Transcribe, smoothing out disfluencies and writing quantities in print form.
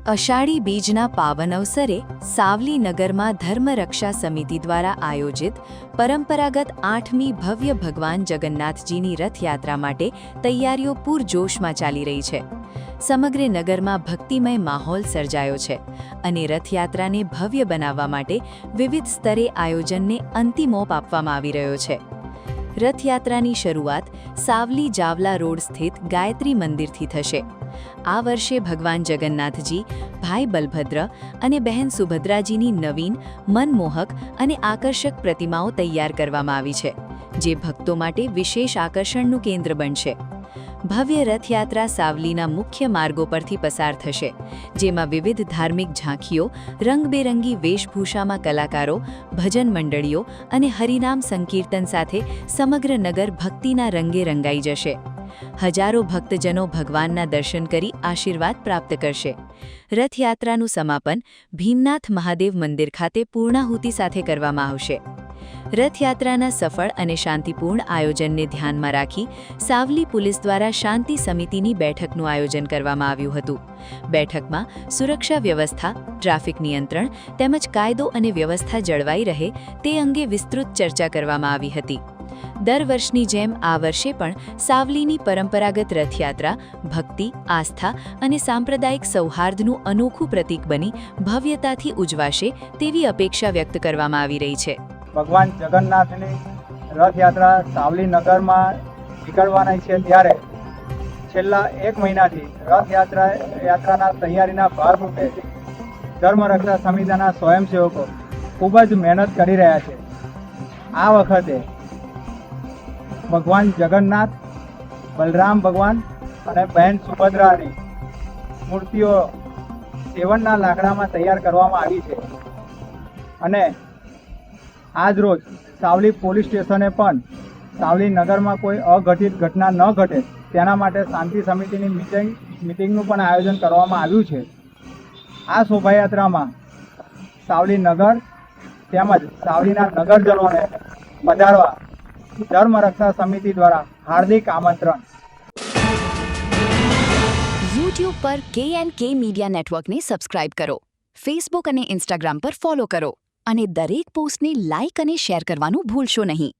અષાઢી બીજના પાવન અવસરે સાવલી નગરમાં ધર્મરક્ષા સમિતિ દ્વારા આયોજિત પરંપરાગત 8મી ભવ્ય ભગવાન જગન્નાથજીની રથયાત્રા માટે તૈયારીઓ પૂરજોશમાં ચાલી રહી છે। સમગ્ર નગરમાં ભક્તિમય માહોલ સર્જાયો છે અને રથયાત્રાને ભવ્ય બનાવવા માટે વિવિધ સ્તરે આયોજનને અંતિમ ઓપ આપવામાં આવી રહ્યો છે। રથયાત્રાની શરૂઆત સાવલી જાવલા રોડ સ્થિત ગાયત્રી મંદિરથી થશે। આ વર્ષે ભગવાન જગન્નાથજી, ભાઈ બલભદ્ર અને બહેન સુભદ્રાજીની નવીન, મનમોહક અને આકર્ષક પ્રતિમાઓ તૈયાર કરવામાં આવી છે, જે ભક્તો માટે વિશેષ આકર્ષણનું કેન્દ્ર બનશે। ભવ્ય રથયાત્રા સાવલીના મુખ્ય માર્ગો પરથી પસાર થશે, જેમાં વિવિધ ધાર્મિક ઝાંખીઓ, રંગબેરંગી વેશભૂષામાં કલાકારો, ભજન મંડળીઓ અને હરિનામ સંકીર્તન સાથે સમગ્ર નગર ભક્તિના રંગે રંગાઈ જશે। હજારો ભક્તજનો ભગવાનના દર્શન કરી આશીર્વાદ પ્રાપ્ત કરશે। રથયાત્રાનું સમાપન ભીમનાથ મહાદેવ મંદિર ખાતે પૂર્ણાહુતિ સાથે કરવામાં આવશે। રથયાત્રાના સફળ અને શાંતિપૂર્ણ આયોજનને ધ્યાનમાં રાખી સાવલી પોલીસ દ્વારા શાંતિ સમિતિની બેઠકનું આયોજન કરવામાં આવ્યું હતું। બેઠકમાં સુરક્ષા વ્યવસ્થા, ટ્રાફિક નિયંત્રણ તેમજ કાયદો અને વ્યવસ્થા જળવાઈ રહે તે અંગે વિસ્તૃત ચર્ચા કરવામાં આવી હતી। દર વર્ષની જેમ આ વર્ષે પણ સાવલીની પરંપરાગત રથયાત્રા ભક્તિ, આસ્થા અને સાંપ્રદાયિક સૌહાર્દનું અનોખું પ્રતીક બની ભવ્યતાથી ઉજવાશે તેવી અપેક્ષા વ્યક્ત કરવામાં આવી રહી છે। ભગવાન જગન્નાથની રથયાત્રા સાવલી નગરમાં નીકળવાની છે, ત્યારે છેલ્લા 1 મહિનાથી રથયાત્રાના તૈયારીના ભાગરૂપે ધર્મરક્ષા સમિતિના સ્વયંસેવકો ખૂબ જ મહેનત કરી રહ્યા છે। આ વખતે ભગવાન જગન્નાથ, બલરામ ભગવાન અને બહેન સુભદ્રાની મૂર્તિઓ સેવનના લાકડામાં તૈયાર કરવામાં આવી છે અને આજ રોજ સાવલી પોલીસ સ્ટેશને પણ સાવલી નગરમાં કોઈ અઘટિત ઘટના ન ઘટે તેના માટે શાંતિ સમિતિની મિટિંગનું પણ આયોજન કરવામાં આવ્યું છે। આ શોભાયાત્રામાં સાવલી નગર તેમજ સાવલીના નગરજનોને પધારવા ધર્મરક્ષા સમિતિ દ્વારા હાર્દિક આમંત્રણ। YouTube પર KNK મીડિયા નેટવર્કને સબસ્ક્રાઇબ કરો, Facebook અને Instagram પર ફોલો કરો અને દરેક પોસ્ટને લાઇક અને શેર કરવાનું ભૂલશો નહીં।